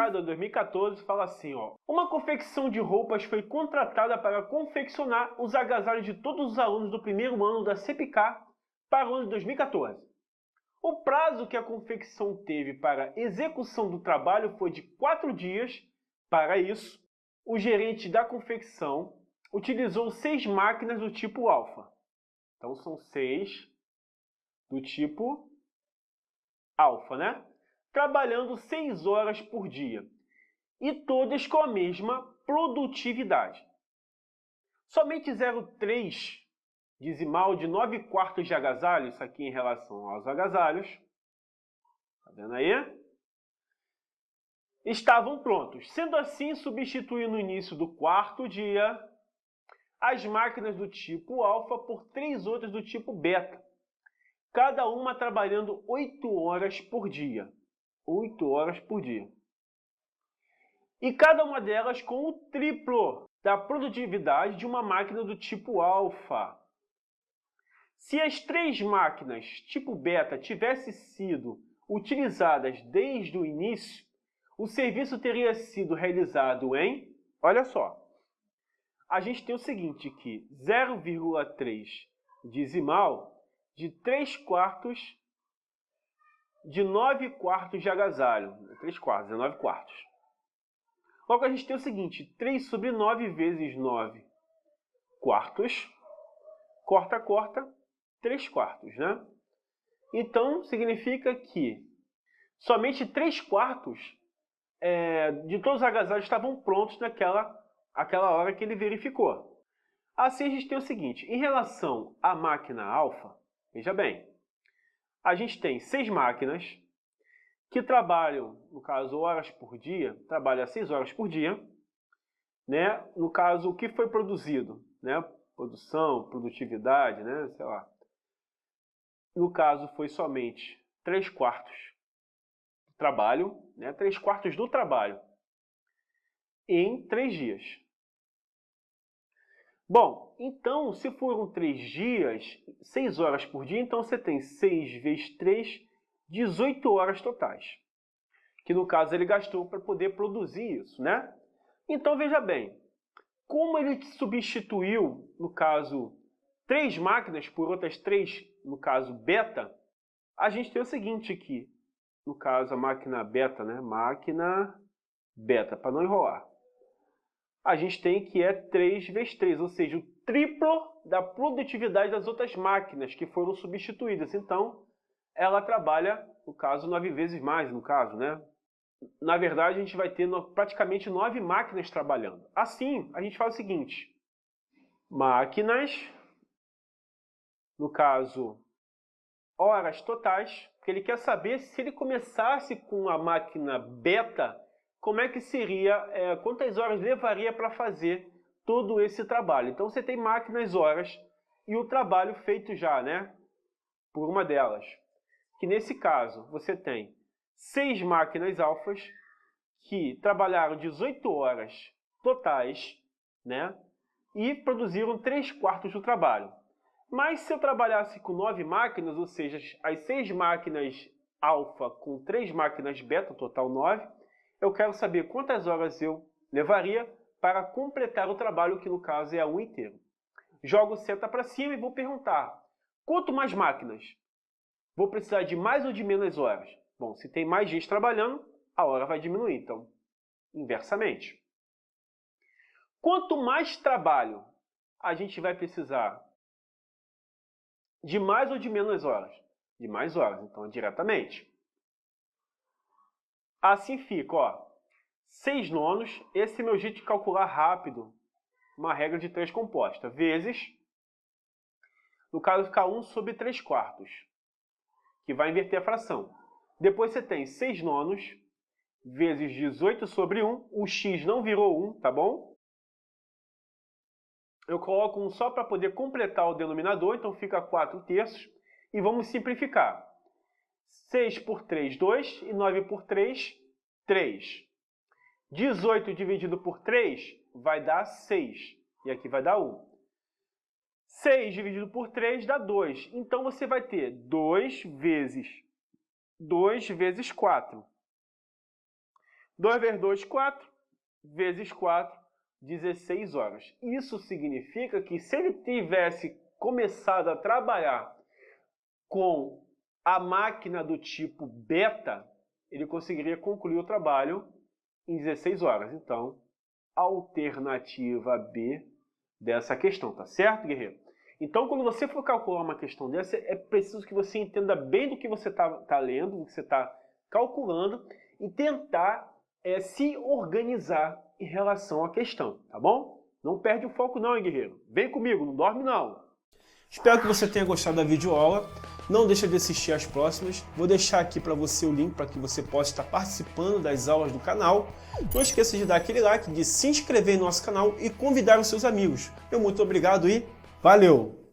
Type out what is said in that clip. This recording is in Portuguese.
publicado em 2014, fala assim, ó. Uma confecção de roupas foi contratada para confeccionar os agasalhos de todos os alunos do primeiro ano da CPK para o ano de 2014. O prazo que a confecção teve para execução do trabalho foi de 4 dias. Para isso, o gerente da confecção utilizou 6 máquinas do tipo alfa. Então são 6 do tipo alfa, né? Trabalhando 6 horas por dia. E todas com a mesma produtividade. Somente 0,3 decimal de 9 quartos de agasalho, isso aqui em relação aos agasalhos, tá vendo aí? Estavam prontos. Sendo assim, substituí no início do 4º dia as máquinas do tipo alfa por 3 outras do tipo beta, cada uma trabalhando 8 horas por dia. 8 horas por dia. E cada uma delas com o triplo da produtividade de uma máquina do tipo alfa. Se as 3 máquinas tipo beta tivessem sido utilizadas desde o início, o serviço teria sido realizado em, olha só, a gente tem o seguinte, que 0,3 decimal de 3 quartos de 9 quartos de agasalho. 3 quartos, é 9 quartos. Logo a gente tem o seguinte, 3 sobre 9 vezes 9 quartos, corta, 3 quartos, né? Então, significa que somente 3 quartos de todos os agasalhos estavam prontos naquela hora que ele verificou. Assim, a gente tem o seguinte, em relação à máquina alfa, veja bem, a gente tem 6 máquinas que trabalham, no caso, horas por dia, trabalham 6 horas por dia, né? No caso, o que foi produzido, né? Produção, produtividade, né? Sei lá. No caso, foi somente 3 quartos do trabalho, né? 3 quartos do trabalho em 3 dias. Bom, então, se foram 3 dias, 6 horas por dia, então você tem 6 vezes 3, 18 horas totais. Que no caso ele gastou para poder produzir isso, né? Então veja bem, como ele substituiu, no caso, 3 máquinas por outras 3, no caso beta, a gente tem o seguinte aqui, no caso a máquina beta, né? Máquina beta, para não enrolar. A gente tem que é 3 vezes 3, ou seja, o triplo da produtividade das outras máquinas que foram substituídas. Então, ela trabalha, no caso, 9 vezes mais, no caso, né? Na verdade, a gente vai ter praticamente 9 máquinas trabalhando. Assim, a gente faz o seguinte, máquinas, no caso, horas totais, porque ele quer saber se ele começasse com a máquina beta, como é que seria, quantas horas levaria para fazer todo esse trabalho. Então você tem máquinas, horas e o trabalho feito já, né? Por uma delas. Que nesse caso você tem 6 máquinas alfas que trabalharam 18 horas totais, né? E produziram 3 quartos do trabalho. Mas se eu trabalhasse com 9 máquinas, ou seja, as 6 máquinas alfa com 3 máquinas beta, total 9, eu quero saber quantas horas eu levaria para completar o trabalho, que no caso é 1 inteiro. Jogo seta para cima e vou perguntar, quanto mais máquinas? Vou precisar de mais ou de menos horas? Bom, se tem mais gente trabalhando, a hora vai diminuir, então, inversamente. Quanto mais trabalho a gente vai precisar de mais ou de menos horas? De mais horas, então, diretamente. Assim fica, ó, 6 nonos, esse é meu jeito de calcular rápido, uma regra de 3 composta, vezes, no caso fica 1 sobre 3 quartos, que vai inverter a fração. Depois você tem 6 nonos, vezes 18 sobre 1, o x não virou 1, tá bom? Eu coloco 1 só para poder completar o denominador, então fica 4 terços, e vamos simplificar. 6 por 3, 2, e 9 por 3, 3. 18 dividido por 3 vai dar 6, e aqui vai dar 1. 6 dividido por 3 dá 2, então você vai ter 2 vezes 4. 2 vezes 2, 4. Vezes 4, 16 horas. Isso significa que se ele tivesse começado a trabalhar com a máquina do tipo beta, ele conseguiria concluir o trabalho em 16 horas. Então, alternativa B dessa questão, tá certo, guerreiro? Então, quando você for calcular uma questão dessa, é preciso que você entenda bem do que você está lendo, do que você está calculando e tentar se organizar em relação à questão, tá bom? Não perde o foco não, hein, guerreiro? Vem comigo, não dorme não. Espero que você tenha gostado da videoaula. Não deixa de assistir às próximas. Vou deixar aqui para você o link para que você possa estar participando das aulas do canal. Não esqueça de dar aquele like, de se inscrever no nosso canal e convidar os seus amigos. Meu muito obrigado e valeu!